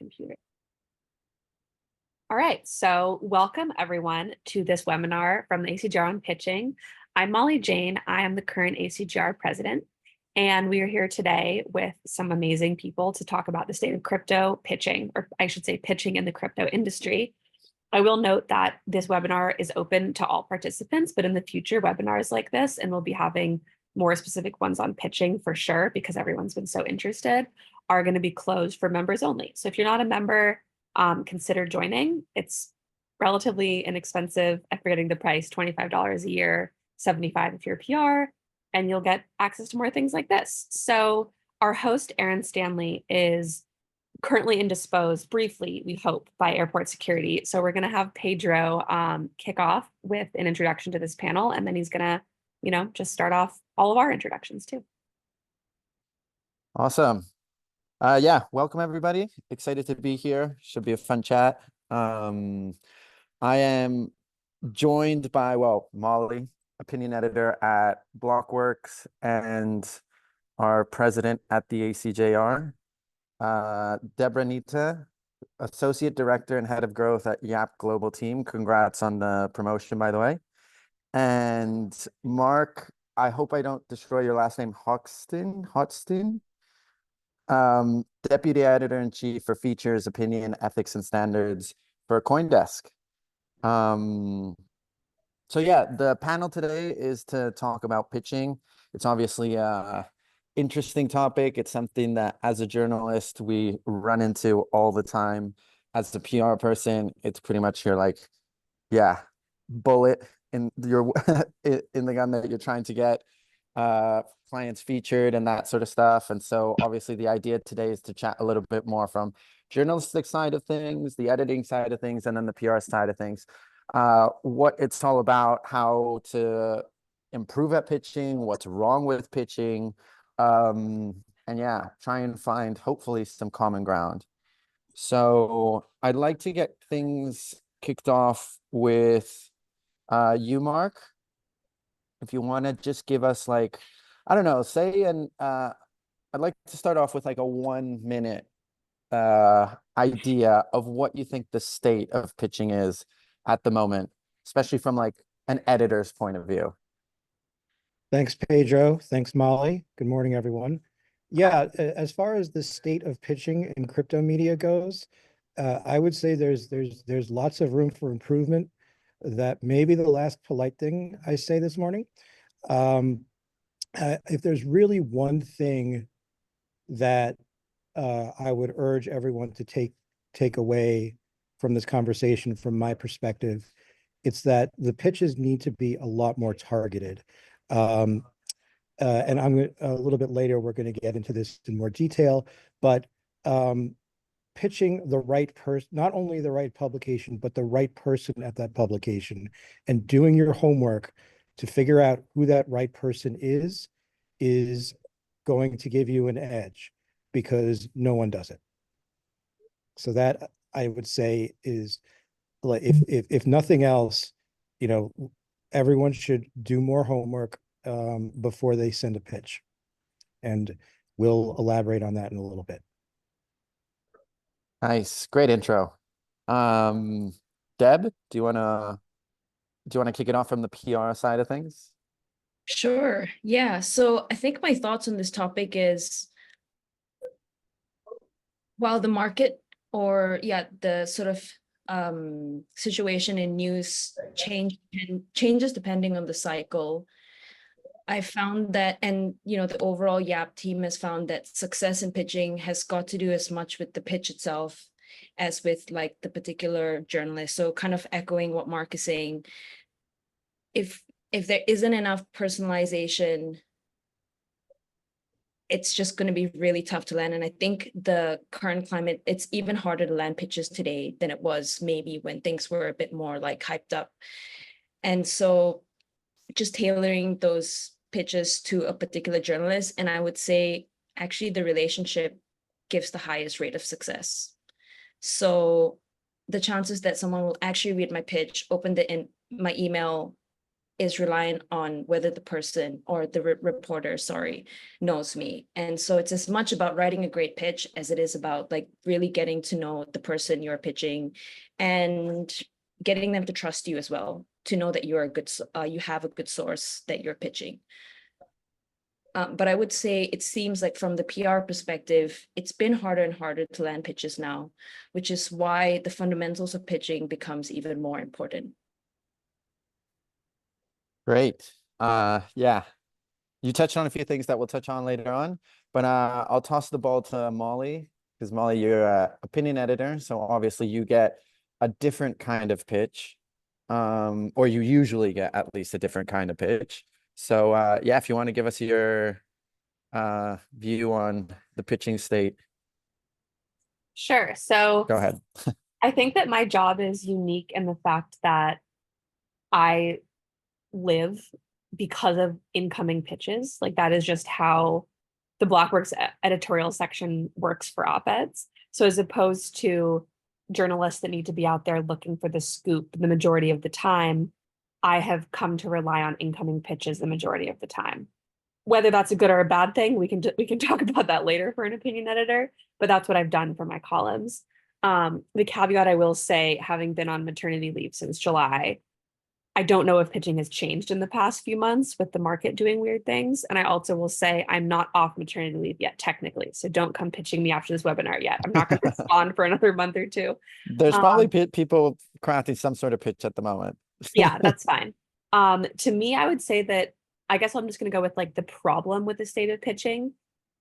computer. All right, so welcome everyone to this webinar from the ACGR on pitching. I'm Molly Jane. I am the current ACGR president, and we are here today with some amazing people to talk about the state of crypto pitching, or I should say pitching in the crypto industry. I will note that this webinar is open to all participants, but in the future webinars like this, and we'll be having more specific ones on pitching for sure, because everyone's been so interested, are going to be closed for members only. So if you're not a member, consider joining. It's relatively inexpensive. I'm forgetting the price, $25 a year, $75 if you're PR, and you'll get access to more things like this. So our host, Aaron Stanley, is currently indisposed briefly, we hope, by airport security. So we're going to have Pedro kick off with an introduction to this panel, and then he's going to, just start off all of our introductions too. Awesome. Yeah, welcome everybody. Excited to be here. Should be a fun chat. I am joined by, Molly, opinion editor at Blockworks and our president at the ACJR. Deborah Nita, associate director and head of growth at Yap Global Team. Congrats on the promotion, by the way. And Marc, I hope I don't destroy your last name, Hochstein. Deputy editor-in-chief for features, opinion, ethics, and standards for CoinDesk. So yeah, the panel today is to talk about pitching. It's obviously a interesting topic. It's something that as a journalist, we run into all the time. As a PR person, it's pretty much your bullet in your in the gun that you're trying to get clients featured and that sort of stuff. And so obviously the idea today is to chat a little bit more from journalistic side of things, the editing side of things, and then the PR side of things. What it's all about, how to improve at pitching, what's wrong with pitching, and yeah, try and find hopefully some common ground. So I'd like to get things kicked off with you, Marc. If you want to just give us I'd like to start off with a 1 minute idea of what you think the state of pitching is at the moment, especially from an editor's point of view. Thanks, Pedro. Thanks, Molly. Good morning, everyone. Yeah, as far as the state of pitching in crypto media goes, I would say there's lots of room for improvement. That may be the last polite thing I say this morning. If there's really one thing that I would urge everyone to take away from this conversation, from my perspective, it's that the pitches need to be a lot more targeted. And a little bit later, we're going to get into this in more detail, but pitching the right person, not only the right publication, but the right person at that publication, and doing your homework to figure out who that right person is going to give you an edge, because no one does it. So that, I would say, is if nothing else, everyone should do more homework before they send a pitch. And we'll elaborate on that in a little bit. Nice, great intro. Deb, do you want to kick it off from the PR side of things? Sure. Yeah. So I think my thoughts on this topic is, while the market the sort of situation in news changes depending on the cycle, I found that, and the overall Yap team has found that success in pitching has got to do as much with the pitch itself as with the particular journalist. So kind of echoing what Marc is saying, if there isn't enough personalization, it's just going to be really tough to land. And I think the current climate, it's even harder to land pitches today than it was maybe when things were a bit more hyped up. And so just tailoring those pitches to a particular journalist, and I would say actually the relationship gives the highest rate of success. So the chances that someone will actually read my pitch, open my email is reliant on whether the person or the reporter, sorry, knows me. And so it's as much about writing a great pitch as it is about like really getting to know the person you're pitching and getting them to trust you as well, to know that you're a good, you have a good source that you're pitching. But I would say it seems like from the PR perspective, it's been harder and harder to land pitches now, which is why the fundamentals of pitching becomes even more important. Great. Yeah, you touched on a few things that we'll touch on later on, but I'll toss the ball to Molly, because Molly, you're a opinion editor, so obviously you get a different kind of pitch, or you usually get at least a different kind of pitch. So yeah, if you want to give us your view on the pitching state, Sure. So go ahead. I think that my job is unique in the fact that I live because of incoming pitches. Like that is just how the Blockworks editorial section works for op-eds. So as opposed to journalists that need to be out there looking for the scoop the majority of the time, I have come to rely on incoming pitches the majority of the time. Whether that's a good or a bad thing, we can talk about that later for an opinion editor, but that's what I've done for my columns. The caveat I will say, having been on maternity leave since July, I don't know if pitching has changed in the past few months with the market doing weird things. And I also will say I'm not off maternity leave yet, technically. So don't come pitching me after this webinar yet. I'm not going to respond for another month or two. There's probably people crafting some sort of pitch at the moment. Yeah, that's fine. To me, I would say that I guess I'm just going to go with like the problem with the state of pitching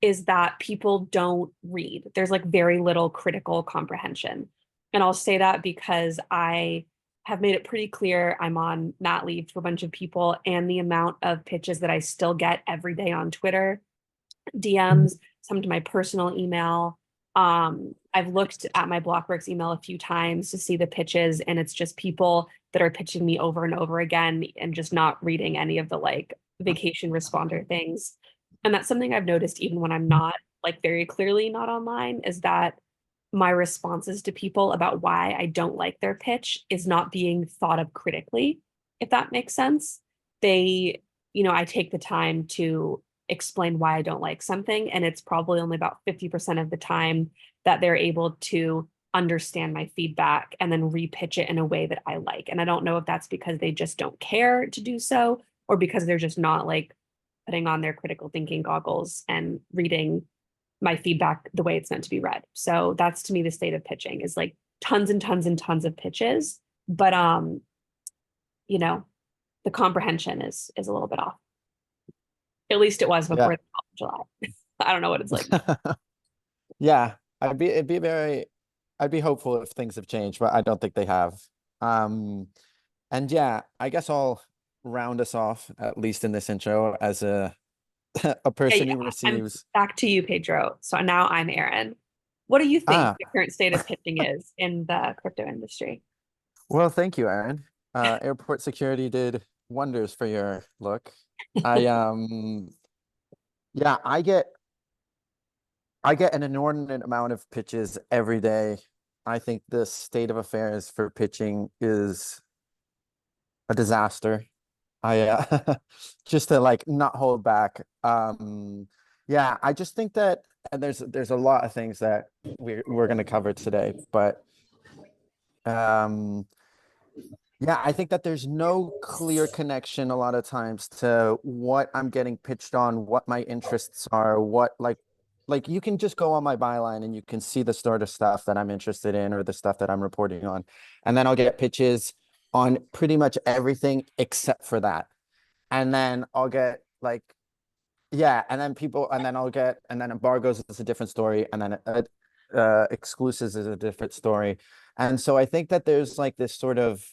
is that people don't read. There's like very little critical comprehension. And I'll say that because I have made it pretty clear I'm on mat leave for a bunch of people, and the amount of pitches that I still get every day on Twitter, DMs, some to my personal email. I've looked at my Blockworks email a few times to see the pitches, and it's just people that are pitching me over and over again and just not reading any of the like vacation responder things. And that's something I've noticed even when I'm not like very clearly not online, is that my responses to people about why I don't like their pitch is not being thought of critically, if that makes sense. They, I take the time to explain why I don't like something, and it's probably only about 50% of the time that they're able to understand my feedback and then repitch it in a way that I like. And I don't know if that's because they just don't care to do so, or because they're just not like putting on their critical thinking goggles and reading my feedback the way it's meant to be read. So that's to me the state of pitching is like tons and tons and tons of pitches, but the comprehension is a little bit off. At least it was before the 12th of July. I don't know what it's like. Yeah, I'd be hopeful if things have changed, but I don't think they have. And yeah, I guess I'll round us off, at least in this intro, as a person who receives. I'm back to you, Pedro. So now I'm Aaron. What do you think the current state of pitching is in the crypto industry? Well, thank you, Aaron. Airport security did wonders for your look. Yeah, I get an inordinate amount of pitches every day. I think the state of affairs for pitching is a disaster. I just to like not hold back. Yeah, I just think that, and there's a lot of things that we're going to cover today, but yeah, I think that there's no clear connection a lot of times to what I'm getting pitched on, what my interests are, what like you can just go on my byline and you can see the sort of stuff that I'm interested in or the stuff that I'm reporting on. And then I'll get pitches on pretty much everything except for that. And then I'll get like, yeah, and then embargoes is a different story. And then exclusives is a different story. And so I think that there's like this sort of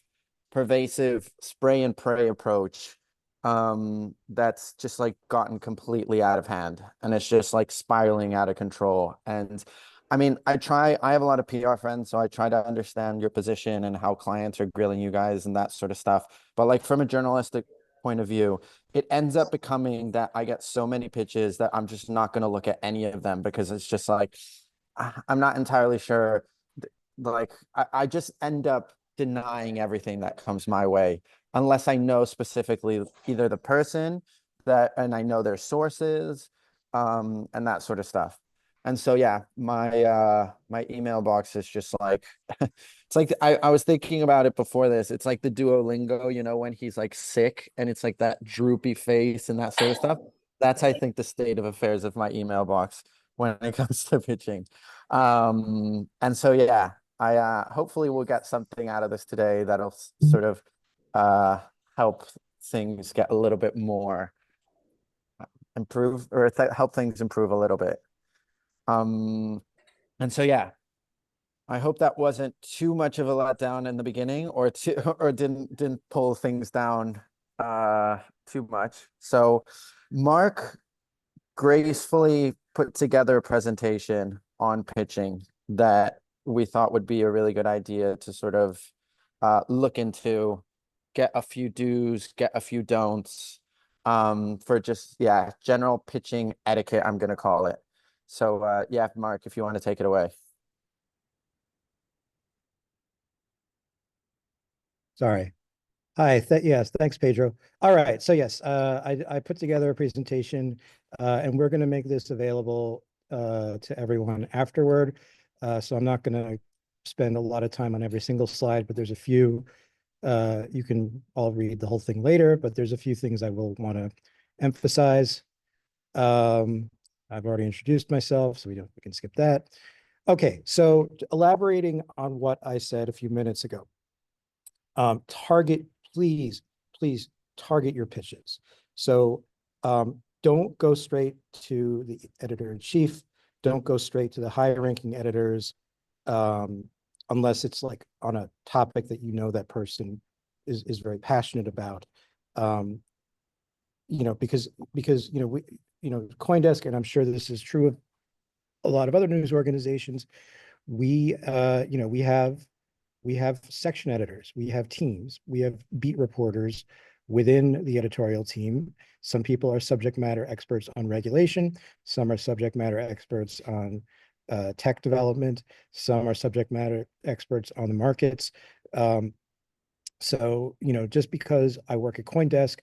pervasive spray and pray approach that's just like gotten completely out of hand, and it's just like spiraling out of control. And I mean, I have a lot of PR friends, so I try to understand your position and how clients are grilling you guys and that sort of stuff, but like from a journalistic point of view, it ends up becoming that I get so many pitches that I'm just not going to look at any of them, because it's just like I'm not entirely sure. Like I just end up denying everything that comes my way. unless I know specifically either the person and I know their sources, and that sort of stuff. And so yeah, my email box is just like it's like I was thinking about it before this. It's like the Duolingo, when he's like sick and it's like that droopy face and that sort of stuff. That's, I think, the state of affairs of my email box when it comes to pitching. And so yeah, I hopefully we'll get something out of this today that'll sort of help things get a little bit more improve, or help things improve a little bit. And so yeah, I hope that wasn't too much of a letdown in the beginning, or or didn't pull things down too much. So Marc gracefully put together a presentation on pitching that we thought would be a really good idea to sort of look into, get a few do's, get a few don'ts, for just, yeah, general pitching etiquette, I'm going to call it. So yeah, Marc, if you want to take it away. Sorry. Hi, yes, thanks, Pedro. All right, so yes, I put together a presentation, and we're going to make this available to everyone afterward. So I'm not going to spend a lot of time on every single slide, but there's a few. You can all read the whole thing later, but there's a few things I will want to emphasize. I've already introduced myself, so we can skip that. Okay, so elaborating on what I said a few minutes ago. Please target your pitches. So don't go straight to the editor-in-chief. Don't go straight to the higher ranking editors, unless it's like on a topic that that person is very passionate about. Because CoinDesk, and I'm sure this is true of a lot of other news organizations, we have section editors, we have teams, we have beat reporters within the editorial team. Some people are subject matter experts on regulation. Some are subject matter experts on tech development. Some are subject matter experts on the markets. So, just because I work at CoinDesk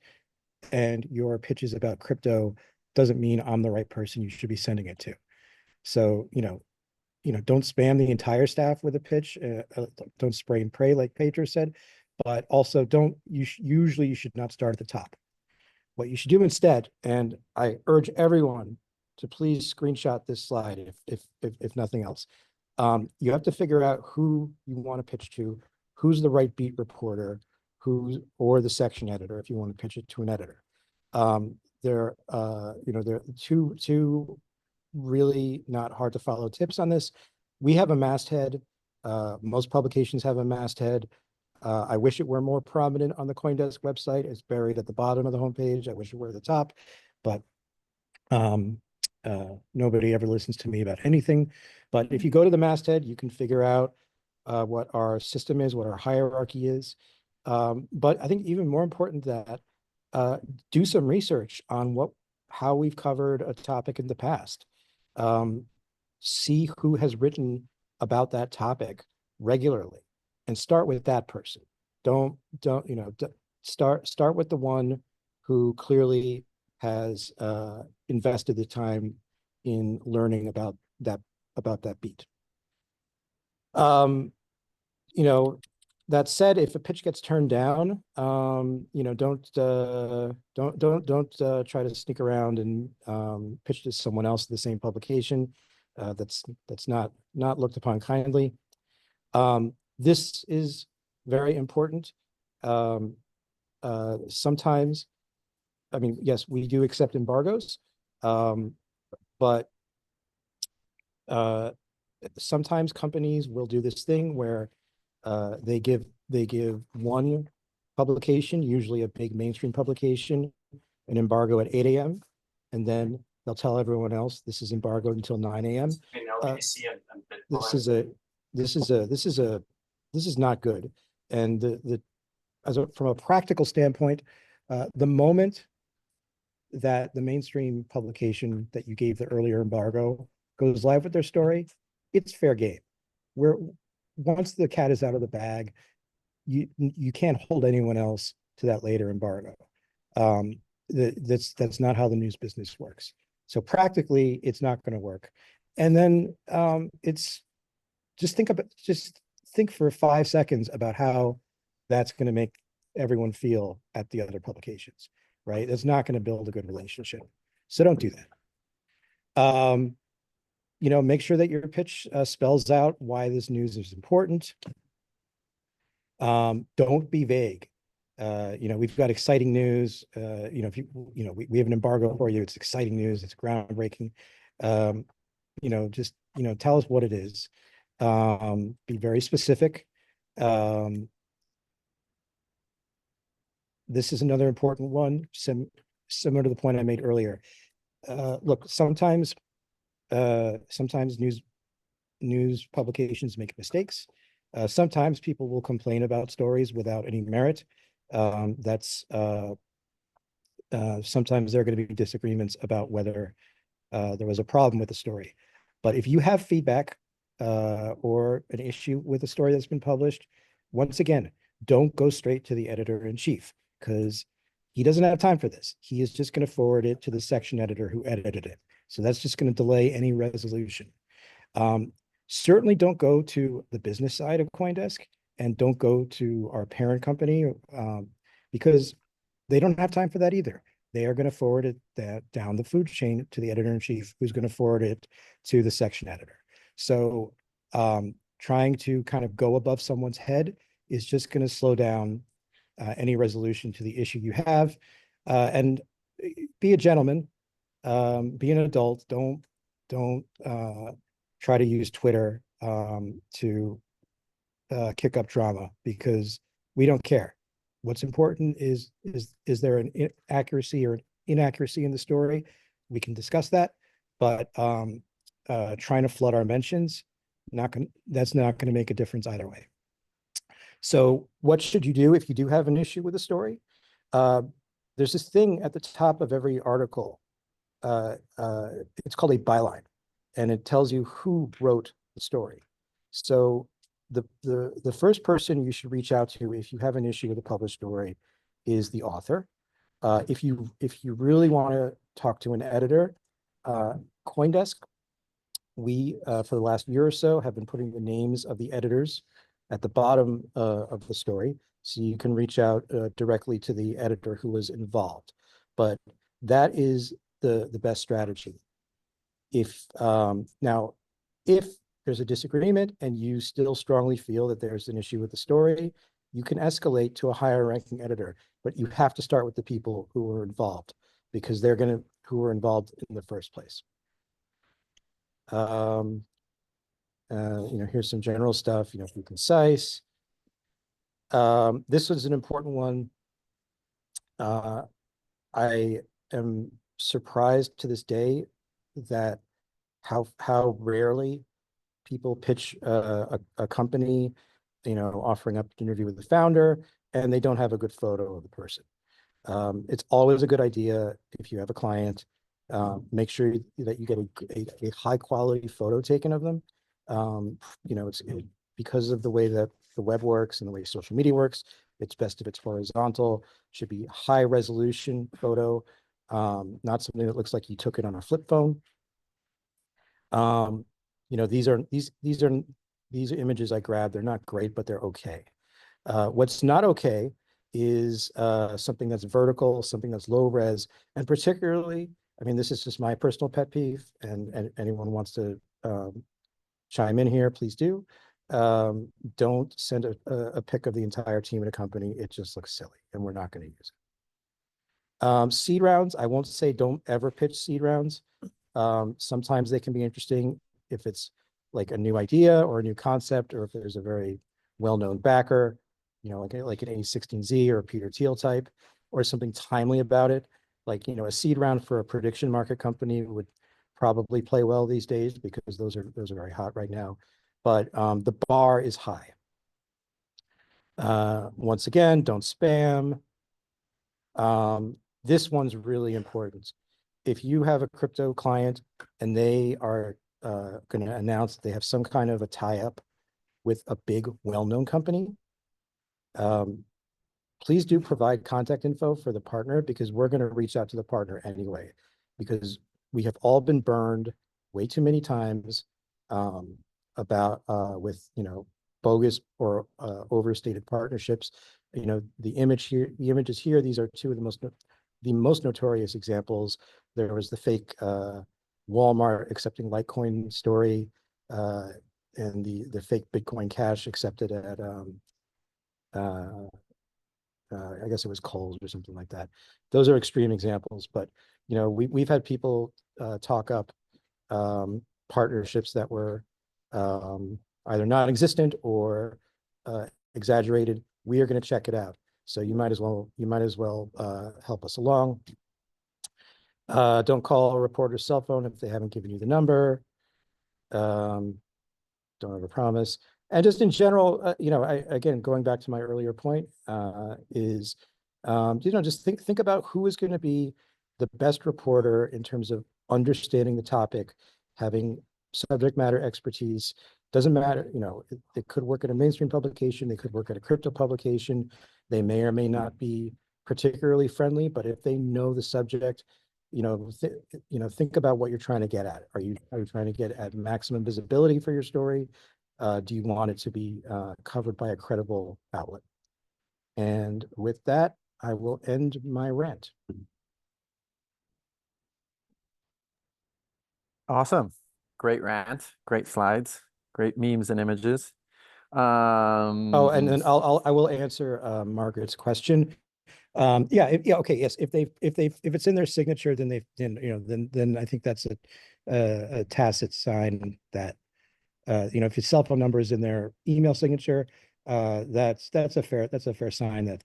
and your pitch is about crypto doesn't mean I'm the right person you should be sending it to. So, don't spam the entire staff with a pitch. Don't spray and pray, like Pedro said, but also usually you should not start at the top. What you should do instead, and I urge everyone to please screenshot this slide if nothing else. You have to figure out who you want to pitch to, who's the right beat reporter, or the section editor if you want to pitch it to an editor. There are two really not hard to follow tips on this. We have a masthead. Most publications have a masthead. I wish it were more prominent on the CoinDesk website. It's buried at the bottom of the homepage. I wish it were at the top, but nobody ever listens to me about anything. But if you go to the masthead, you can figure out what our system is, what our hierarchy is. But I think even more important that do some research on how we've covered a topic in the past. See who has written about that topic regularly and start with that person. Don't start with the one who clearly has invested the time in learning about that beat. That said, if a pitch gets turned down, don't try to sneak around and pitch to someone else, the same publication. That's not looked upon kindly. This is very important. Sometimes, I mean, yes, we do accept embargoes, but sometimes companies will do this thing where they give one publication, usually a big mainstream publication, an embargo at 8 a.m. and then they'll tell everyone else this is embargoed until 9 a.m. This is not good. And from a practical standpoint, the moment that the mainstream publication that you gave the earlier embargo goes live with their story, it's fair game. Once the cat is out of the bag, you can't hold anyone else to that later embargo. That's not how the news business works. So practically, it's not going to work. And then it's just think for 5 seconds about how that's going to make everyone feel at the other publications, right? It's not going to build a good relationship. So don't do that. Make sure that your pitch spells out why this news is important. Don't be vague. We've got exciting news. If we have an embargo for you, it's exciting news, it's groundbreaking. Just tell us what it is. Be very specific. This is another important one, similar to the point I made earlier. Look, sometimes news publications make mistakes. Sometimes people will complain about stories without any merit. Sometimes there are going to be disagreements about whether there was a problem with the story. But if you have feedback or an issue with a story that's been published, once again, don't go straight to the editor-in-chief, because he doesn't have time for this. He is just going to forward it to the section editor who edited it. So that's just going to delay any resolution. Certainly don't go to the business side of CoinDesk, and don't go to our parent company, because they don't have time for that either. They are going to forward it down the food chain to the editor-in-chief, who's going to forward it to the section editor. So trying to kind of go above someone's head is just going to slow down any resolution to the issue you have. And be a gentleman, be an adult. Don't try to use Twitter to kick up drama, because we don't care. What's important is there an accuracy or inaccuracy in the story? We can discuss that, but trying to flood our mentions, that's not going to make a difference either way. So what should you do if you do have an issue with a story? There's this thing at the top of every article. It's called a byline, and it tells you who wrote the story. So the first person you should reach out to if you have an issue with a published story is the author. If you really want to talk to an editor, CoinDesk, we for the last year or so have been putting the names of the editors at the bottom of the story, so you can reach out directly to the editor who was involved. But that is the best strategy. If there's a disagreement and you still strongly feel that there's an issue with the story, you can escalate to a higher ranking editor, but you have to start with the people who were involved, because who were involved in the first place. Here's some general stuff, be concise. This was an important one. I am surprised to this day that how rarely people pitch a company, offering up an interview with the founder, and they don't have a good photo of the person. It's always a good idea, if you have a client, make sure that you get a high quality photo taken of them. Because of the way that the web works and the way social media works, it's best if it's horizontal. Should be high resolution photo, not something that looks like you took it on a flip phone. These are images I grabbed. They're not great, but they're okay. What's not okay is something that's vertical, something that's low res, and particularly, this is just my personal pet peeve, and anyone wants to chime in here, please do. Don't send a pic of the entire team in a company. It just looks silly, and we're not going to use it. Seed rounds, I won't say don't ever pitch seed rounds. Sometimes they can be interesting if it's like a new idea or a new concept, or if there's a very well-known backer, like an A16Z or a Peter Thiel type, or something timely about it. Like, a seed round for a prediction market company would probably play well these days, because those are very hot right now. But the bar is high. Once again, don't spam. This one's really important. If you have a crypto client and they are going to announce that they have some kind of a tie-up with a big, well-known company, please do provide contact info for the partner, because we're going to reach out to the partner anyway, because we have all been burned way too many times about with, you know, bogus or overstated partnerships. You know, the images here, these are two of the most notorious examples. There was the fake Walmart accepting Litecoin story, and the fake Bitcoin Cash accepted at I guess it was Kohl's or something like that. Those are extreme examples, but you know, we've had people talk up partnerships that were either non-existent or exaggerated. We are going to check it out. So you might as well help us along. Don't call a reporter's cell phone if they haven't given you the number. Don't overpromise. And just in general, you know, again, going back to my earlier point, is, you know, just think about who is going to be the best reporter in terms of understanding the topic, having subject matter expertise. Doesn't matter, you know, they could work at a mainstream publication, they could work at a crypto publication, they may or may not be particularly friendly, but if they know the subject, you know, think about what you're trying to get at. Are you trying to get at maximum visibility for your story? Do you want it to be covered by a credible outlet? And with that, I will end my rant. Awesome. Great rant, great slides, great memes and images. Oh, and then I will answer Margaret's question. Yeah, okay, yes. If it's in their signature, then then I think that's a tacit sign that you know, if your cell phone number is in their email signature, that's a fair sign that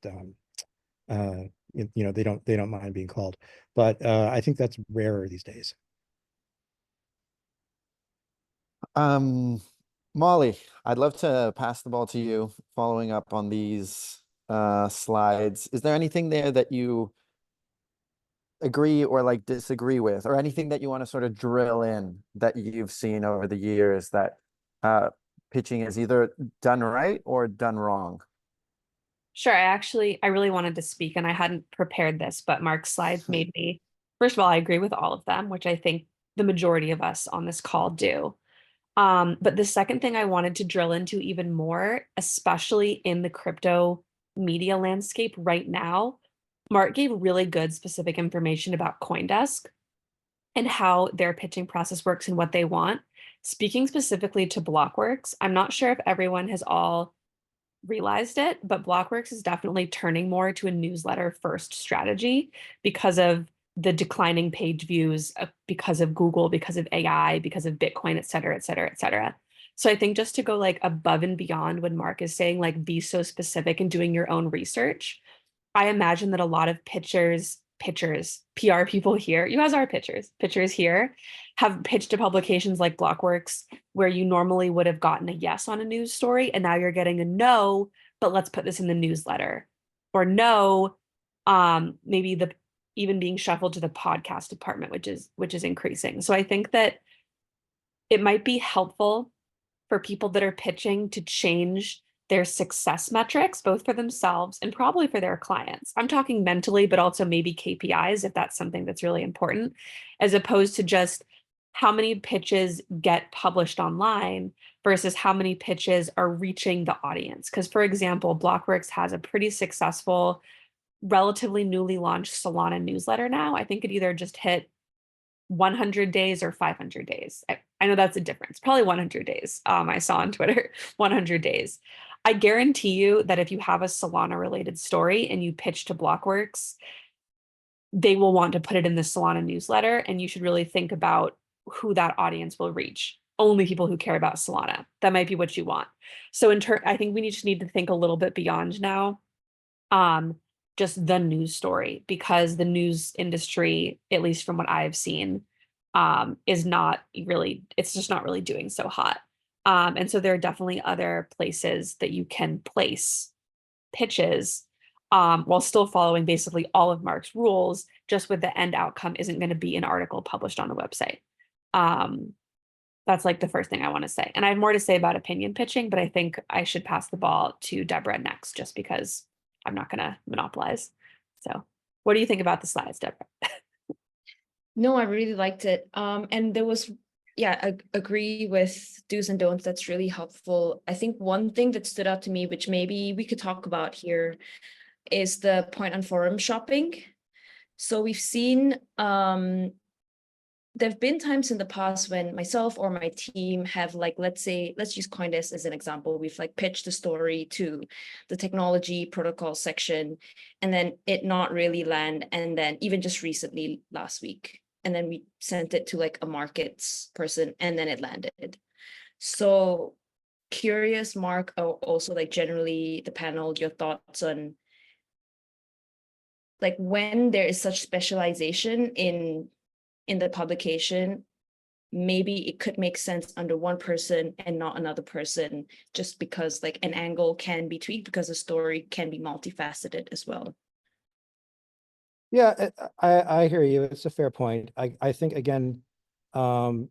you know, they don't mind being called. But I think that's rarer these days. Molly, I'd love to pass the ball to you following up on these slides. Is there anything there that you agree or like disagree with, or anything that you want to sort of drill in that you've seen over the years that pitching is either done right or done wrong? Sure. I really wanted to speak and I hadn't prepared this, but Mark's slides made me, first of all, I agree with all of them, which I think the majority of us on this call do. But the second thing I wanted to drill into even more, especially in the crypto media landscape right now, Mark gave really good specific information about CoinDesk and how their pitching process works and what they want. Speaking specifically to Blockworks, I'm not sure if everyone has all realized it, but Blockworks is definitely turning more to a newsletter first strategy because of the declining page views, because of Google, because of AI, because of Bitcoin, et cetera, et cetera, et cetera. So I think just to go like above and beyond when Mark is saying like be so specific and doing your own research, I imagine that a lot of pitchers, PR people here, you guys are pitchers here, have pitched to publications like Blockworks, where you normally would have gotten a yes on a news story, and now you're getting a no, but let's put this in the newsletter. Or no, maybe the even being shuffled to the podcast department, which is increasing. So I think that it might be helpful for people that are pitching to change their success metrics, both for themselves and probably for their clients. I'm talking mentally, but also maybe KPIs, if that's something that's really important, as opposed to just how many pitches get published online versus how many pitches are reaching the audience. Because, for example, Blockworks has a pretty successful, relatively newly launched Solana newsletter now. I think it either just hit 100 days or 500 days. I know that's a difference, probably 100 days. I saw on Twitter, 100 days. I guarantee you that if you have a Solana related story and you pitch to Blockworks, they will want to put it in the Solana newsletter, and you should really think about who that audience will reach. Only people who care about Solana. That might be what you want. So I think we just need to think a little bit beyond now. Just the news story, because the news industry, at least from what I've seen, is not really, it's just not really doing so hot. And so there are definitely other places that you can place pitches while still following basically all of Mark's rules, just with the end outcome isn't going to be an article published on the website. That's like the first thing I want to say. And I have more to say about opinion pitching, but I think I should pass the ball to Deborah next, just because I'm not going to monopolize. So what do you think about the slides, Deborah? No, I really liked it. And there was, yeah, I agree with do's and don'ts. That's really helpful. I think one thing that stood out to me, which maybe we could talk about here, is the point on forum shopping. So we've seen there have been times in the past when myself or my team have, like, let's use CoinDesk as an example. We've like pitched the story to the technology protocol section and then it not really land. And then even just recently last week, and then we sent it to like a markets person and then it landed. So curious, Mark, or also like generally the panel, your thoughts on like when there is such specialization in the publication, maybe it could make sense under one person and not another person, just because like an angle can be tweaked because a story can be multifaceted as well. Yeah, I hear you. It's a fair point. I think again, you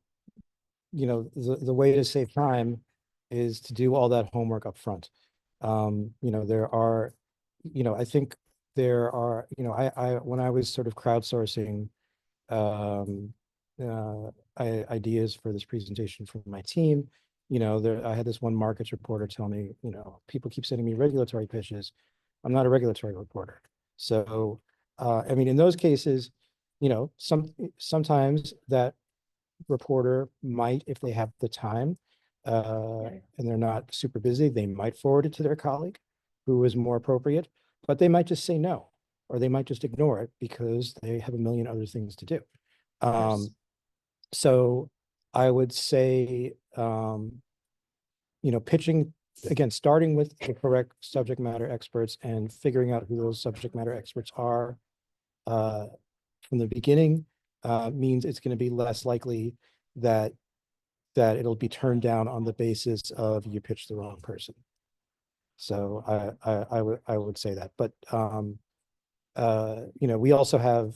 know, the way to save time is to do all that homework up front. You know, there are, you know, I think there are, you know, I when I was sort of crowdsourcing ideas for this presentation from my team, you know, I had this one markets reporter tell me, you know, people keep sending me regulatory pitches. I'm not a regulatory reporter. So, I mean, in those cases, you know, sometimes that reporter might, if they have the time, and they're not super busy, they might forward it to their colleague who is more appropriate, but they might just say no, or they might just ignore it because they have a million other things to do. So I would say, you know, pitching, again, starting with the correct subject matter experts and figuring out who those subject matter experts are from the beginning means it's going to be less likely that it'll be turned down on the basis of you pitched the wrong person. So I would say that, but you know, we also have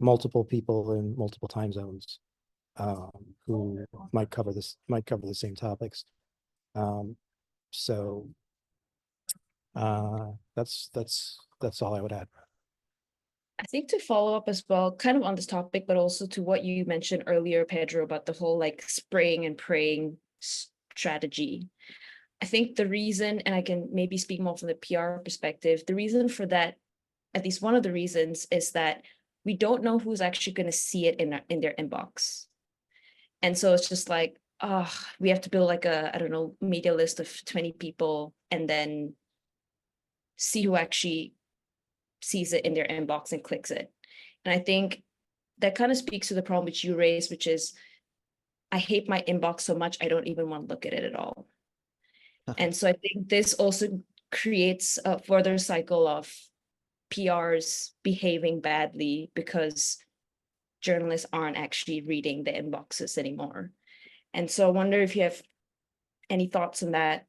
multiple people in multiple time zones who might cover the same topics. So that's all I would add. I think to follow up as well, kind of on this topic, but also to what you mentioned earlier, Pedro, about the whole like spraying and praying strategy. I think the reason, and I can maybe speak more from the PR perspective, the reason for that, at least one of the reasons, is that we don't know who's actually going to see it in their inbox. And so it's just like, we have to build like a, I don't know, media list of 20 people and then see who actually sees it in their inbox and clicks it. And I think that kind of speaks to the problem which you raised, which is I hate my inbox so much, I don't even want to look at it at all. And so I think this also creates a further cycle of PRs behaving badly because journalists aren't actually reading the inboxes anymore. And so I wonder if you have any thoughts on that,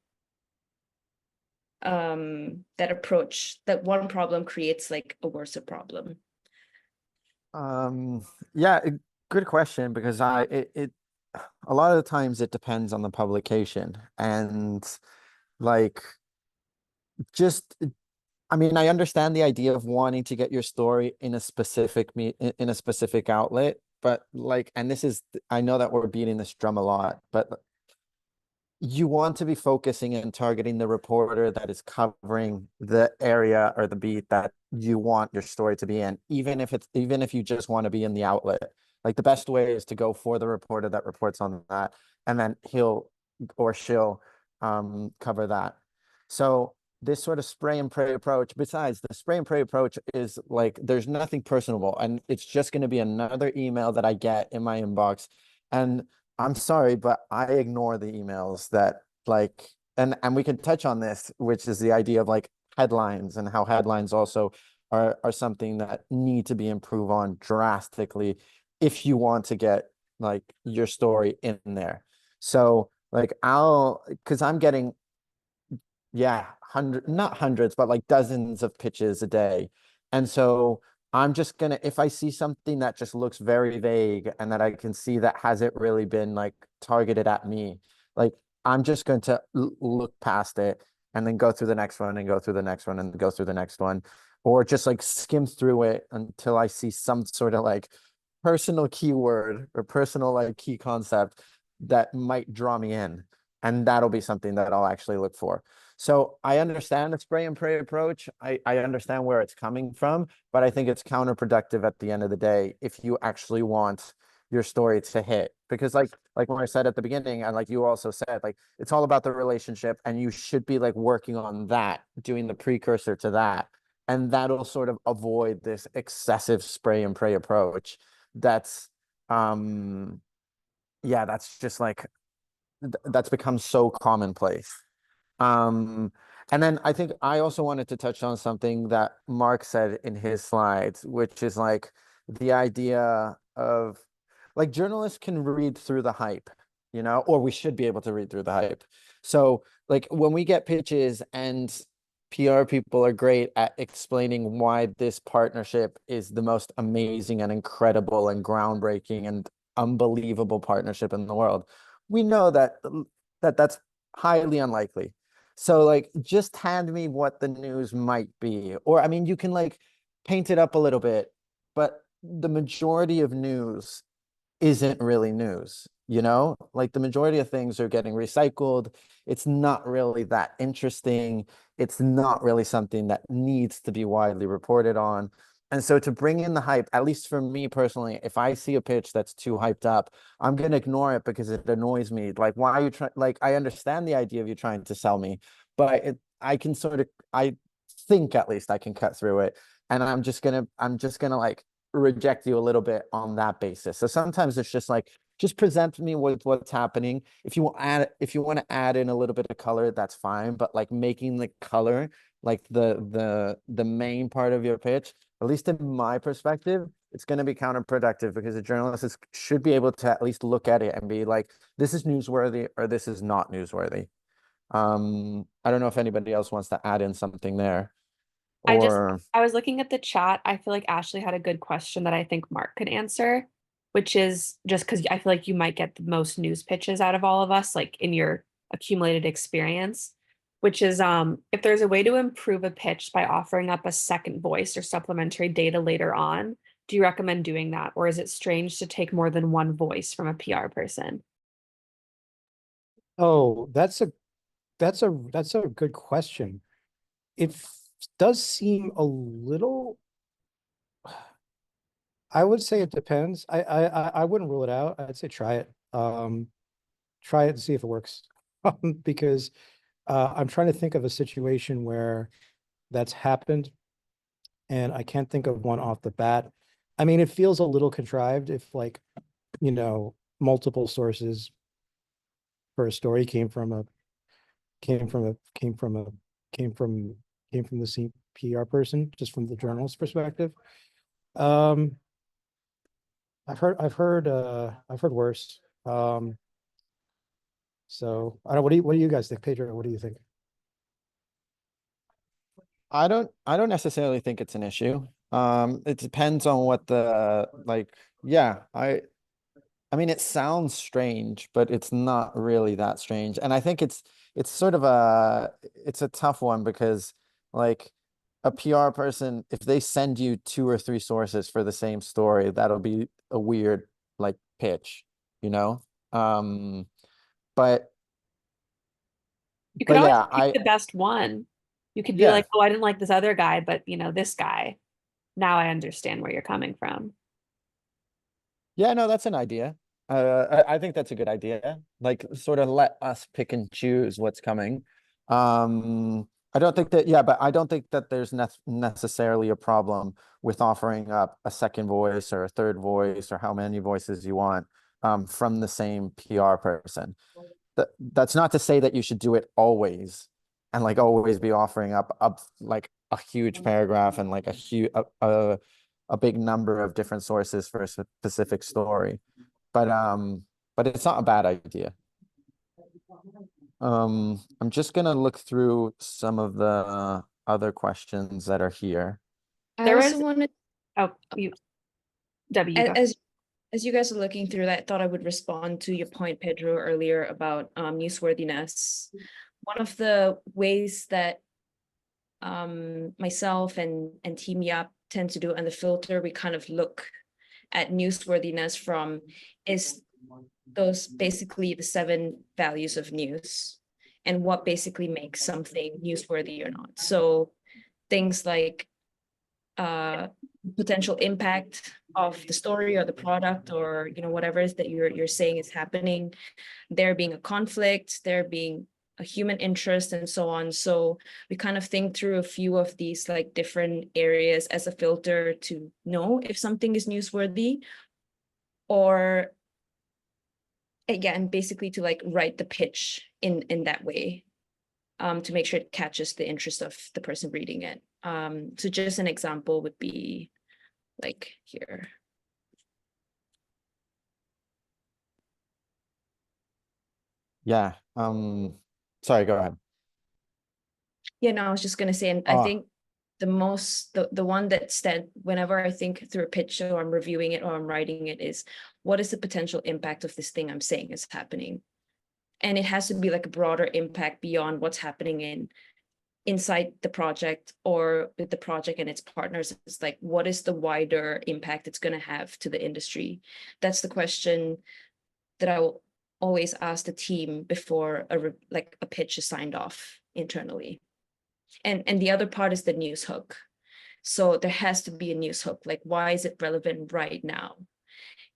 that approach, that one problem creates like a worse problem. Yeah, good question, because it a lot of the times it depends on the publication, and like just I mean, I understand the idea of wanting to get your story in a specific in a specific outlet, but like, and this is, I know that we're beating this drum a lot, but you want to be focusing and targeting the reporter that is covering the area or the beat that you want your story to be in, even if you just want to be in the outlet. Like, the best way is to go for the reporter that reports on that, and then he'll or she'll cover that. So this sort of spray and pray approach, besides the spray and pray approach, is like, there's nothing personable, and it's just going to be another email that I get in my inbox. And I'm sorry, but I ignore the emails that, like, and we can touch on this, which is the idea of like headlines, and how headlines also are something that need to be improved on drastically if you want to get like your story in there. So like, because I'm getting, yeah, not hundreds, but like dozens of pitches a day. And so I'm just gonna, if I see something that just looks very vague and that I can see that hasn't really been like targeted at me, like, I'm just going to look past it. and then go through the next one and go through the next one and go through the next one, or just like skim through it until I see some sort of like personal keyword or personal like key concept that might draw me in. And that'll be something that I'll actually look for. So I understand the spray and pray approach. I understand where it's coming from, but I think it's counterproductive at the end of the day if you actually want your story to hit. Because like when I said at the beginning, and like you also said, like it's all about the relationship, and you should be like working on that, doing the precursor to that. And that'll sort of avoid this excessive spray and pray approach. That's yeah, that's just like that's become so commonplace. Um, and then I think I also wanted to touch on something that Mark said in his slides, which is like the idea of like journalists can read through the hype, you know, or we should be able to read through the hype. So like when we get pitches and PR people are great at explaining why this partnership is the most amazing and incredible and groundbreaking and unbelievable partnership in the world, we know that that's highly unlikely. So like just hand me what the news might be. Or I mean, you can like paint it up a little bit, but the majority of news isn't really news, you know? Like the majority of things are getting recycled. It's not really that interesting. It's not really something that needs to be widely reported on. And so to bring in the hype, at least for me personally, if I see a pitch that's too hyped up, I'm going to ignore it because it annoys me. Like, why are you trying? Like, I understand the idea of you trying to sell me, but I can sort of, I think at least I can cut through it. And I'm just gonna like reject you a little bit on that basis. So sometimes it's just like, just present me with what's happening. If you want to add in a little bit of color, that's fine. But like making the color like the main part of your pitch, at least in my perspective, it's going to be counterproductive because a journalist should be able to at least look at it and be like, this is newsworthy or this is not newsworthy. I don't know if anybody else wants to add in something there. Or I was looking at the chat. I feel like Ashley had a good question that I think Mark could answer, which is just because I feel like you might get the most news pitches out of all of us, like in your accumulated experience, which is if there's a way to improve a pitch by offering up a second voice or supplementary data later on, do you recommend doing that? Or is it strange to take more than one voice from a PR person? Oh, that's a good question. It does seem a little, I would say it depends. I wouldn't rule it out. I'd say try it. Try it and see if it works. Because I'm trying to think of a situation where that's happened, and I can't think of one off the bat. I mean, it feels a little contrived if like, you know, multiple sources for a story came from a came from a came from came from the same PR person, just from the journalist's perspective. Um, I've heard worse. So I don't, what do you guys think? Pedro, what do you think? I don't necessarily think it's an issue. It depends on what the like, yeah, I mean it sounds strange, but it's not really that strange. And I think it's sort of it's a tough one because like a PR person, if they send you 2 or 3 sources for the same story, that'll be a weird like pitch, you know? Um, but You could but always yeah, pick the best one. You could be yeah. like, oh, I didn't like this other guy, but this guy. Now I understand where you're coming from. Yeah, no, that's an idea. I think that's a good idea. Like, sort of let us pick and choose what's coming. I don't think that, yeah, but I don't think that there's necessarily a problem with offering up a second voice or a third voice or how many voices you want from the same PR person. That's not to say that you should do it always and like always be offering up like a huge paragraph and like a big number of different sources for a specific story. But it's not a bad idea. I'm just gonna look through some of the other questions that are here. I There also was, wanted, oh, Debbie, you go. as you guys are looking through that, I thought I would respond to your point, Pedro, earlier about newsworthiness. one of the ways that myself and Team Yap tend to do on the filter, we kind of look at newsworthiness from is those basically the 7 values of news and what basically makes something newsworthy or not. So things like potential impact of the story or the product, or whatever it is that you're saying is happening, there being a conflict, there being a human interest, and so on. So we kind of think through a few of these like different areas as a filter to know if something is newsworthy, or again, basically to like write the pitch in that way, to make sure it catches the interest of the person reading it. So just an example would be like here. Yeah. Sorry, go ahead. Yeah, no, I was just gonna say, and I think the one that whenever I think through a pitch or I'm reviewing it or I'm writing it is, what is the potential impact of this thing I'm saying is happening? And it has to be like a broader impact beyond what's happening inside the project or with the project and its partners. It's like, what is the wider impact it's going to have to the industry? That's the question that I will always ask the team before a pitch is signed off internally. And the other part is the news hook. So there has to be a news hook. Like, why is it relevant right now?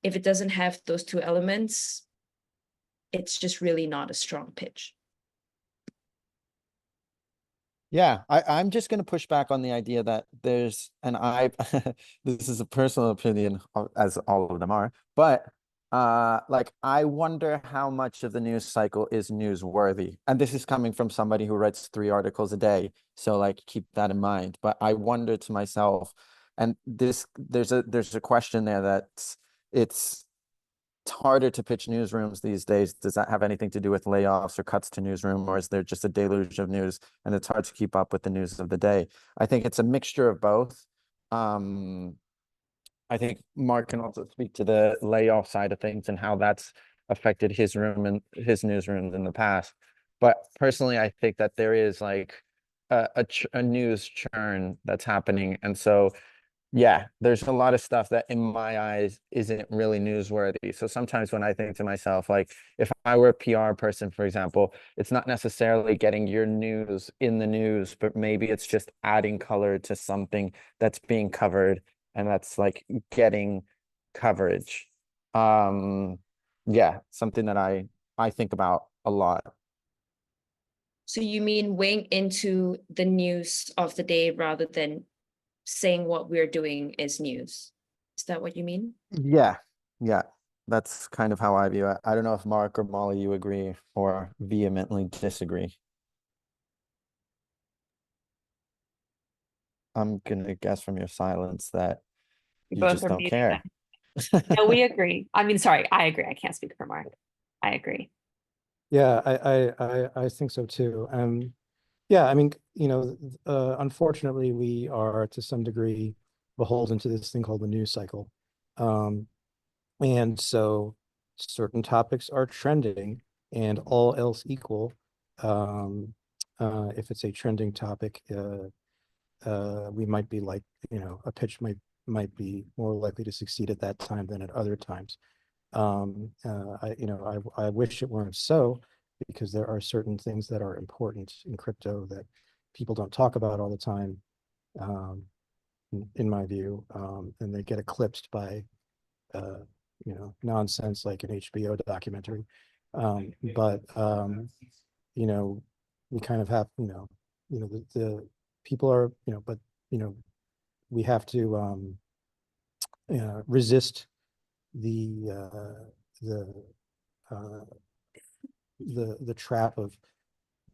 If it doesn't have those 2 elements, it's just really not a strong pitch. Yeah, I'm just going to push back on the idea that there's, and this is a personal opinion, as all of them are, but like, I wonder how much of the news cycle is newsworthy. And this is coming from somebody who writes 3 articles a day. So like, keep that in mind. But I wonder to myself, and there's a question there that it's harder to pitch newsrooms these days. Does that have anything to do with layoffs or cuts to newsroom, or is there just a deluge of news and it's hard to keep up with the news of the day? I think it's a mixture of both. I think Mark can also speak to the layoff side of things and how that's affected his room and his newsrooms in the past. But personally, I think that there is like a news churn that's happening. And so yeah, there's a lot of stuff that in my eyes isn't really newsworthy. So sometimes when I think to myself, like, if I were a PR person, for example, it's not necessarily getting your news in the news, but maybe it's just adding color to something that's being covered and that's like getting coverage. Yeah, something that I think about a lot. So you mean weighing into the news of the day rather than saying what we're doing is news? Is that what you mean? Yeah, yeah. That's kind of how I view it. I don't know if Mark or Molly, you agree or vehemently disagree. I'm gonna guess from your silence that We you both just are don't muted. care. No, we agree. I mean, sorry, I agree. I can't speak for Mark. I agree. Yeah, I think so too. Yeah, I mean, unfortunately, we are to some degree beholden to this thing called the news cycle. And so certain topics are trending, and all else equal, if it's a trending topic, we might be like, a pitch might be more likely to succeed at that time than at other times. I wish it weren't so, because there are certain things that are important in crypto that people don't talk about all the time, in my view, and they get eclipsed by nonsense like an HBO documentary. But we kind of have, the people are, but we have to resist the uh, the trap of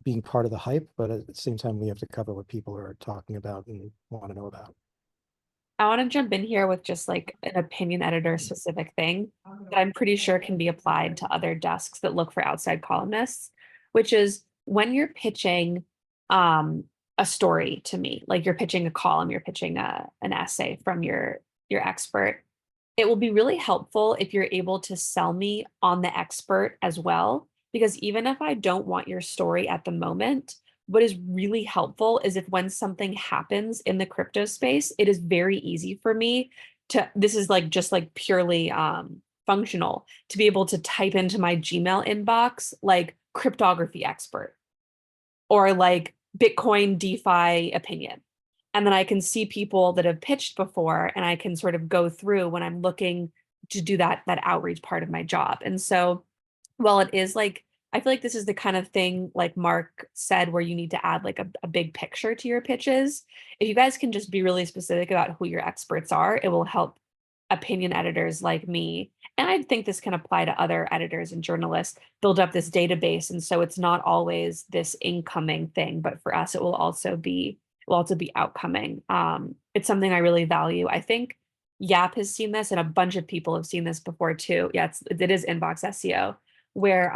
being part of the hype, but at the same time, we have to cover what people are talking about and want to know about. I want to jump in here with just like an opinion editor specific thing that I'm pretty sure can be applied to other desks that look for outside columnists, which is when you're pitching a story to me, like you're pitching a column, you're pitching an essay from your expert, it will be really helpful if you're able to sell me on the expert as well, because even if I don't want your story at the moment, what is really helpful is if when something happens in the crypto space, it is very easy for me to, this is like just like purely functional, to be able to type into my Gmail inbox like cryptography expert or like Bitcoin DeFi opinion. And then I can see people that have pitched before and I can sort of go through when I'm looking to do that outreach part of my job. And so while it is like, I feel like this is the kind of thing like Mark said where you need to add like a big picture to your pitches. If you guys can just be really specific about who your experts are, it will help opinion editors like me. And I think this can apply to other editors and journalists, build up this database. And so it's not always this incoming thing, but for us, it will also be outcoming. It's something I really value. I think Yap has seen this and a bunch of people have seen this before too. Yeah, it is inbox SEO where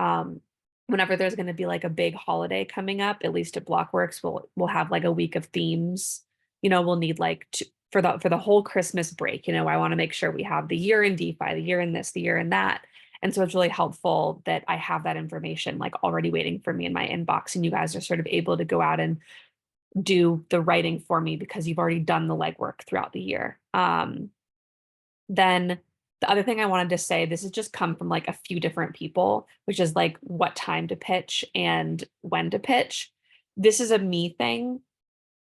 whenever there's going to be like a big holiday coming up, at least at Blockworks, we'll have like a week of themes. You know, we'll need like for the whole Christmas break. You know, I want to make sure we have the year in DeFi, the year in this, the year in that. And so it's really helpful that I have that information like already waiting for me in my inbox, and you guys are sort of able to go out and do the writing for me because you've already done the legwork throughout the year. Then the other thing I wanted to say, this has just come from like a few different people, which is like what time to pitch and when to pitch. This is a me thing.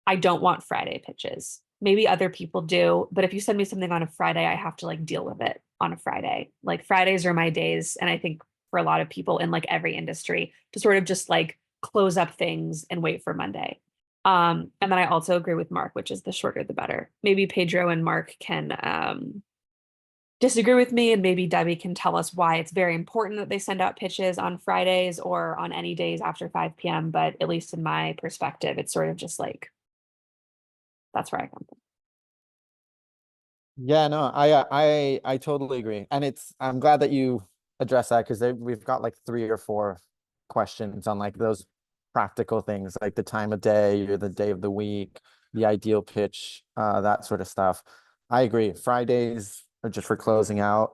I don't want Friday pitches. Maybe other people do, but if you send me something on a Friday, I have to like deal with it on a Friday. Like Fridays are my days. And I think for a lot of people in like every industry to sort of just like close up things and wait for Monday. And then I also agree with Mark, which is the shorter the better. Maybe Pedro and Mark can disagree with me, and maybe Debbie can tell us why it's very important that they send out pitches on Fridays or on any days after 5 p.m. But at least in my perspective, it's sort of just like, that's where I come from. Yeah, no, I totally agree. And I'm glad that you address that, because we've got like 3 or 4 questions on like those practical things, like the time of day or the day of the week, the ideal pitch, that sort of stuff. I agree. Fridays are just for closing out.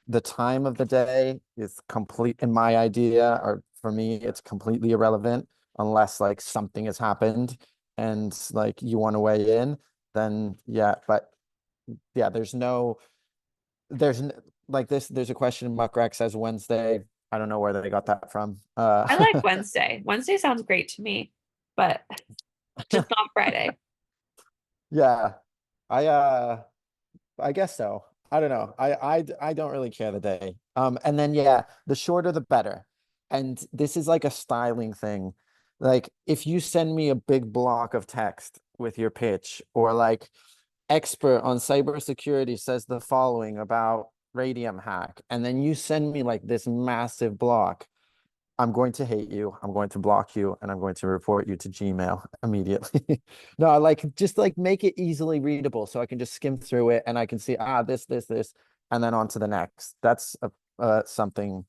The time of the day is complete in my idea, or for me, it's completely irrelevant unless like something has happened and like you want to weigh in, then yeah. But yeah, there's like this, there's a question Muckrack says Wednesday. I don't know where they got that from. I like Wednesday. Wednesday sounds great to me, but just not Friday. Yeah, I guess so. I don't know. I don't really care the day. And then yeah, the shorter the better. And this is like a styling thing. Like if you send me a big block of text with your pitch, or like expert on cybersecurity says the following about Radium hack, and then you send me like this massive block, I'm going to hate you, I'm going to block you, and I'm going to report you to Gmail immediately. No, I like just like make it easily readable so I can just skim through it and I can see this, and then on to the next. That's something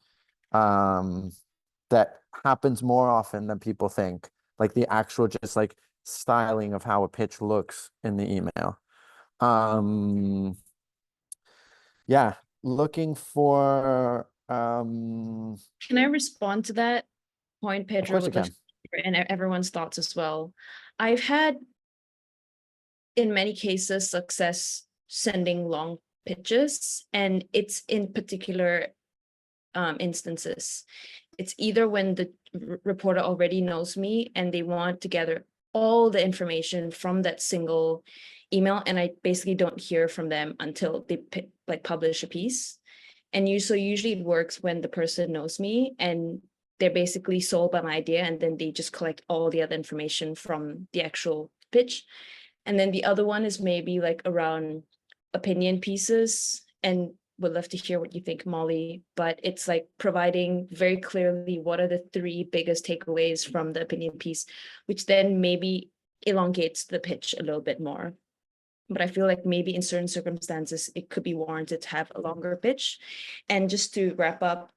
that happens more often than people think. Like the actual just like styling of how a pitch looks in the email. Yeah, looking for Can I respond to that point, of Pedro, course you with the can. and everyone's thoughts as well? I've had, in many cases, success sending long pitches, and it's in particular instances. It's either when the reporter already knows me and they want to gather all the information from that single email, and I basically don't hear from them until they like publish a piece. And usually it works when the person knows me and they're basically sold by my idea, and then they just collect all the other information from the actual pitch. And then the other one is maybe like around opinion pieces, and would love to hear what you think, Molly, but it's like providing very clearly what are the 3 biggest takeaways from the opinion piece, which then maybe elongates the pitch a little bit more. But I feel like maybe in certain circumstances, it could be warranted to have a longer pitch. And just to wrap up,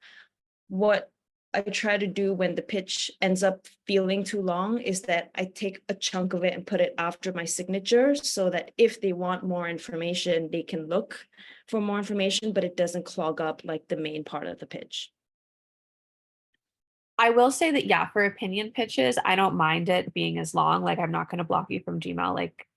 what I try to do when the pitch ends up feeling too long is that I take a chunk of it and put it after my signature, so that if they want more information, they can look for more information, but it doesn't clog up like the main part of the pitch. I will say that, yeah, for opinion pitches, I don't mind it being as long. Like, I'm not going to block you from Gmail, like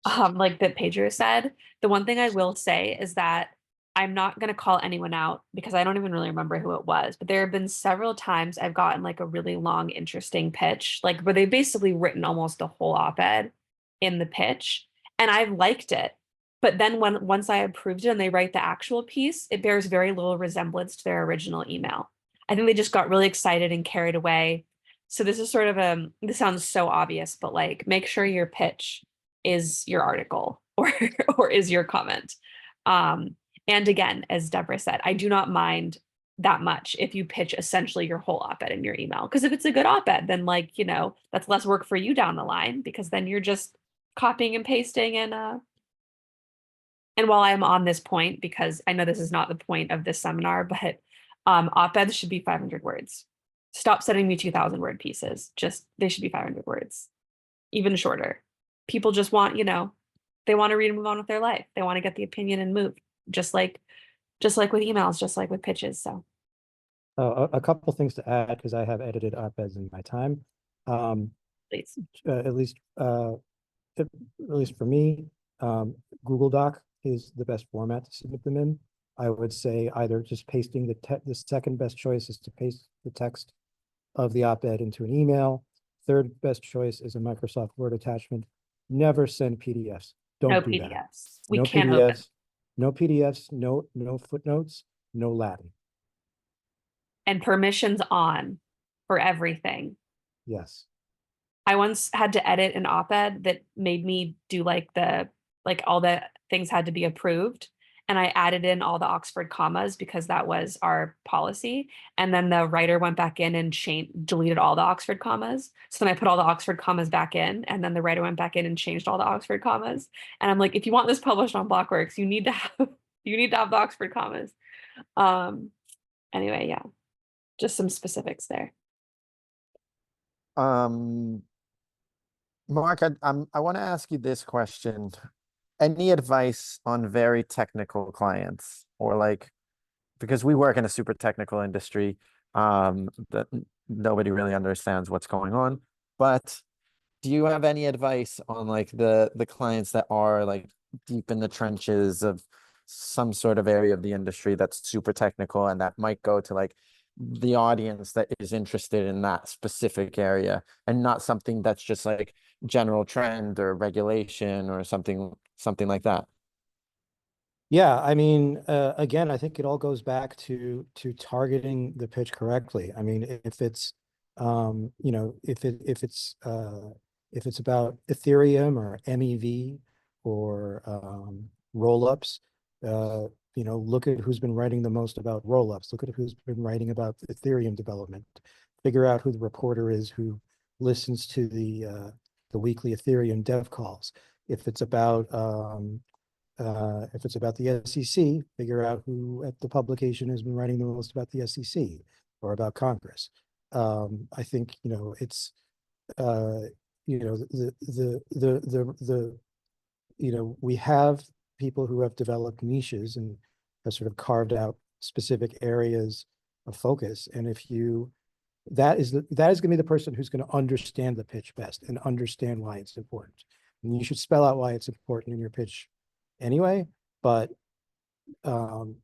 that Pager said. The one thing I will say is that I'm not going to call anyone out because I don't even really remember who it was, but there have been several times I've gotten like a really long, interesting pitch, like where they've basically written almost a whole op-ed in the pitch, and I've liked it. But then once I approved it and they write the actual piece, it bears very little resemblance to their original email. I think they just got really excited and carried away. So this is sort of this sounds so obvious, but like make sure your pitch is your article or is your comment. And again, as Deborah said, I do not mind that much if you pitch essentially your whole op-ed in your email. Because if it's a good op-ed, then like, that's less work for you down the line because then you're just copying and pasting and while I'm on this point, because I know this is not the point of this seminar, but op-eds should be 500 words. Stop sending me 2,000 word pieces. Just they should be 500 words, even shorter. People just want, they want to read and move on with their life. They want to get the opinion and move, just like with emails, just like with pitches. So A couple things to add, because I have edited op-eds in my time. please. At least for me, Google Doc is the best format to submit them in. I would say either just pasting the second best choice is to paste the text of the op-ed into an email. Third best choice is a Microsoft Word attachment. Never send PDFs. No Don't do PDFs. that. We No can't open. PDFs. No PDFs. No footnotes. No Latin. And permissions on for everything. Yes. I once had to edit an op-ed that made me do like all the things had to be approved. And I added in all the Oxford commas because that was our policy. And then the writer went back in and deleted all the Oxford commas. So then I put all the Oxford commas back in, and then the writer went back in and changed all the Oxford commas. And I'm like, if you want this published on Blockworks, you need to have the Oxford commas. Anyway, yeah, just some specifics there. Mark, I want to ask you this question. Any advice on very technical clients, or like, because we work in a super technical industry, that nobody really understands what's going on, but do you have any advice on like the clients that are like deep in the trenches of some sort of area of the industry that's super technical and that might go to like the audience that is interested in that specific area and not something that's just like general trend or regulation or something like that? Yeah, I mean, again, I think it all goes back to targeting the pitch correctly. I mean, if it's if it's about Ethereum or MEV or roll-ups, look at who's been writing the most about roll-ups. Look at who's been writing about Ethereum development. Figure out who the reporter is who listens to the weekly Ethereum dev calls. If it's about the SEC, figure out who at the publication has been writing the most about the SEC or about Congress. I think it's we have people who have developed niches and have sort of carved out specific areas of focus, and if you that is going to be the person who's going to understand the pitch best and understand why it's important. And you should spell out why it's important in your pitch anyway, but the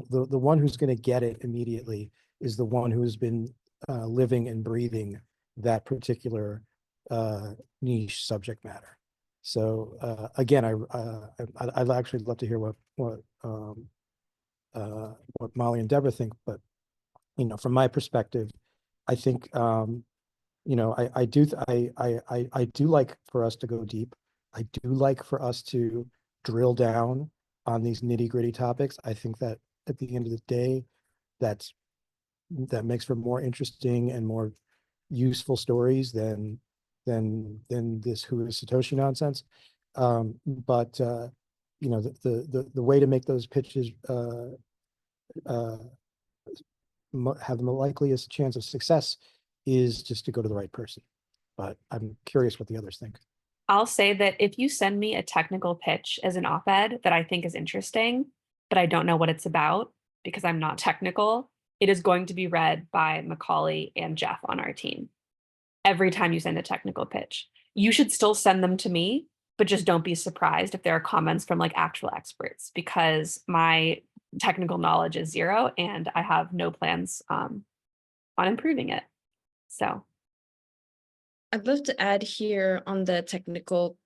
one who's going to get it immediately is the one who has been living and breathing that particular niche subject matter. So again, I'd actually love to hear what Molly and Deborah think, but from my perspective, I think I do like for us to go deep. I do like for us to drill down on these nitty-gritty topics. I think that at the end of the day, that makes for more interesting and more useful stories than this who is Satoshi nonsense. But the way to make those pitches have the likeliest chance of success is just to go to the right person. But I'm curious what the others think. I'll say that if you send me a technical pitch as an op-ed that I think is interesting, but I don't know what it's about because I'm not technical, it is going to be read by Macaulay and Jeff on our team every time you send a technical pitch. You should still send them to me, but just don't be surprised if there are comments from like actual experts, because my technical knowledge is zero and I have no plans on improving it. So I'd love to add here on the technical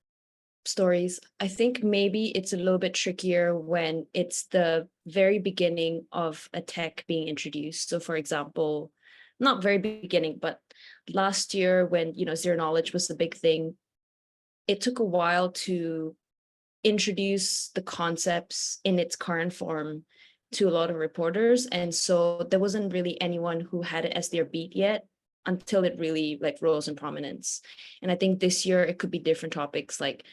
stories. I think maybe it's a little bit trickier when it's the very beginning of a tech being introduced. So for example, not very beginning, but last year when, zero knowledge was the big thing, it took a while to introduce the concepts in its current form to a lot of reporters. And so there wasn't really anyone who had it as their beat yet until it really like rose in prominence. And I think this year it could be different topics like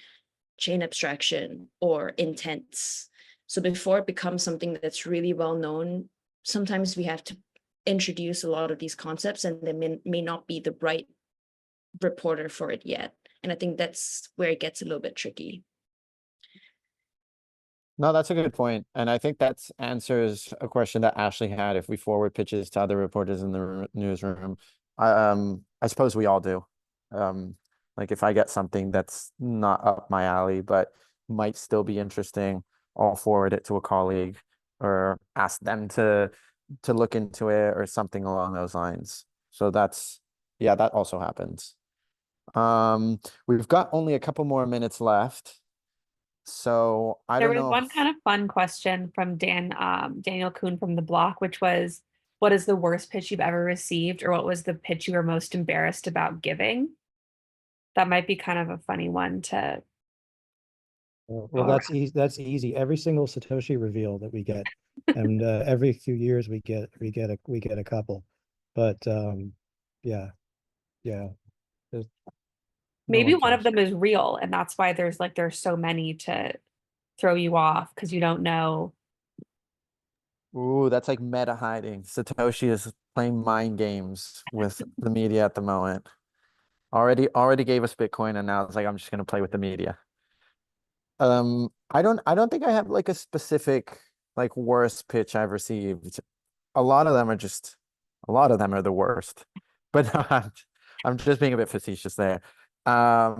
chain abstraction or intents. So before it becomes something that's really well known, sometimes we have to introduce a lot of these concepts and they may not be the right reporter for it yet. And I think that's where it gets a little bit tricky. No, that's a good point. And I think that answers a question that Ashley had. If we forward pitches to other reporters in the newsroom, I suppose we all do. Like if I get something that's not up my alley, but might still be interesting, I'll forward it to a colleague or ask them to look into it or something along those lines. So that's, yeah, that also happens. We've got only a couple more minutes left. So I there don't was know. one kind of fun question from Daniel Kuhn from the block, which was, what is the worst pitch you've ever received, or what was the pitch you were most embarrassed about giving? That might be kind of a funny one to. Well, that's easy. That's easy. Every single Satoshi reveal that we get, and every few years we get a couple. But yeah. There's no Maybe one one of cares. them is real, and that's why there's so many to throw you off, because you don't know. Ooh, that's like meta hiding. Satoshi is playing mind games with the media at the moment. Already gave us Bitcoin, and now it's like I'm just gonna play with the media. I don't think I have like a specific like worst pitch I've received. A lot of them are the worst. But I'm just being a bit facetious there. I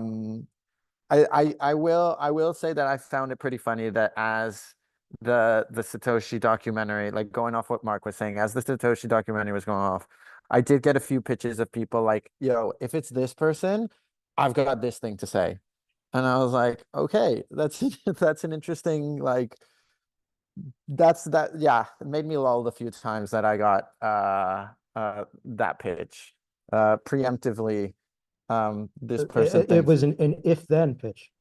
will say that I found it pretty funny that as the Satoshi documentary, like going off what Mark was saying, as the Satoshi documentary was going off, I did get a few pitches of people like, yo, if it's this person, I've got this thing to say. And I was like, okay, that's that's an interesting like yeah, it made me lulled a few times that I got that pitch. Preemptively, this person It was thinks an if-then pitch.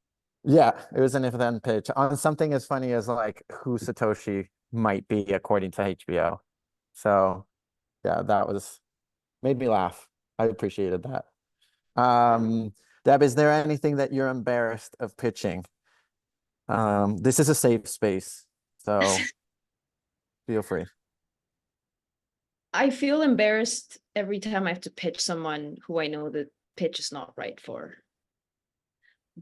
yeah, it was an if-then pitch on something as funny as like who Satoshi might be according to HBO. So yeah, that was made me laugh. I appreciated that. Deb, is there anything that you're embarrassed of pitching? This is a safe space, so feel free. I feel embarrassed every time I have to pitch someone who I know the pitch is not right for.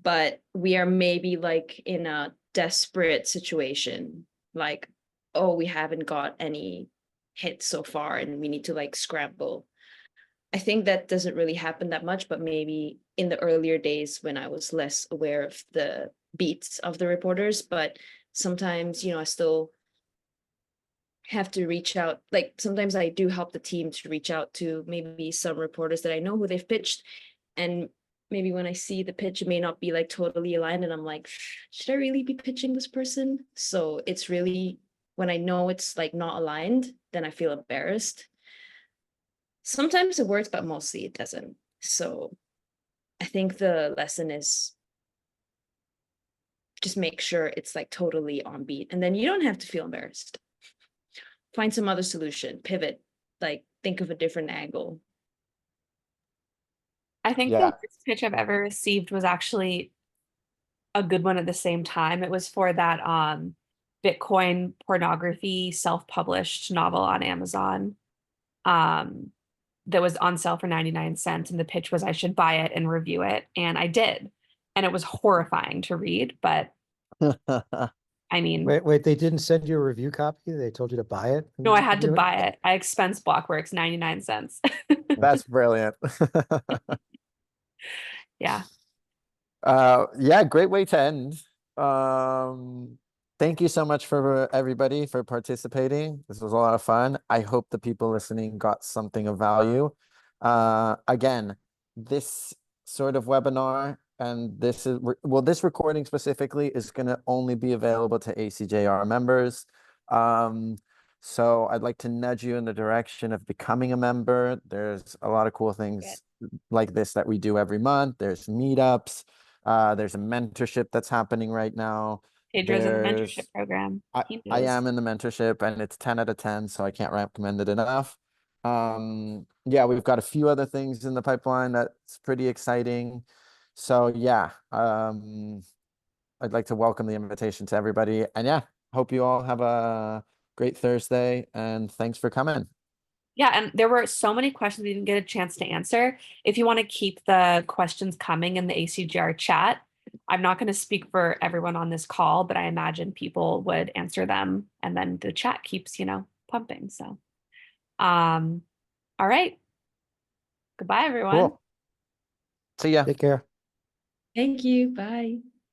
But we are maybe like in a desperate situation, like, oh, we haven't got any hits so far and we need to like scramble. I think that doesn't really happen that much, but maybe in the earlier days when I was less aware of the beats of the reporters, but sometimes, I still have to reach out. Like sometimes I do help the team to reach out to maybe some reporters that I know who they've pitched. And maybe when I see the pitch, it may not be like totally aligned. And I'm like, should I really be pitching this person? So it's really when I know it's like not aligned, then I feel embarrassed. Sometimes it works, but mostly it doesn't. So I think the lesson is just make sure it's like totally on beat. And then you don't have to feel embarrassed. Find some other solution, pivot, like think of a different angle. I think the Yeah. worst pitch I've ever received was actually a good one at the same time. It was for that Bitcoin pornography self-published novel on Amazon that was on sale for 99 cents. And the pitch was I should buy it and review it. And I did. And it was horrifying to read, but I mean, Wait, they didn't send you a review copy? They told you to buy it? no, I had to review it? buy it. I expense Blockworks 99 cents. That's brilliant. Yeah. Yeah, great way to end. Thank you so much for everybody for participating. This was a lot of fun. I hope the people listening got something of value. Again, this sort of webinar and this is, well, this recording specifically is going to only be available to ACJR members. So I'd like to nudge you in the direction of becoming a member. There's a lot of cool things like this that we do every month. There's meetups. There's a mentorship that's happening right now. Pedro's in the mentorship program. He I knows. am in the mentorship and it's 10 out of 10, so I can't recommend it enough. Yeah, we've got a few other things in the pipeline that's pretty exciting. So yeah, I'd like to welcome the invitation to everybody. And yeah, hope you all have a great Thursday and thanks for coming. Yeah, and there were so many questions we didn't get a chance to answer. If you want to keep the questions coming in the ACGR chat, I'm not going to speak for everyone on this call, but I imagine people would answer them and then the chat keeps, pumping. So, all right. Goodbye, everyone. Cool. See ya. Take care. Thank you. Bye.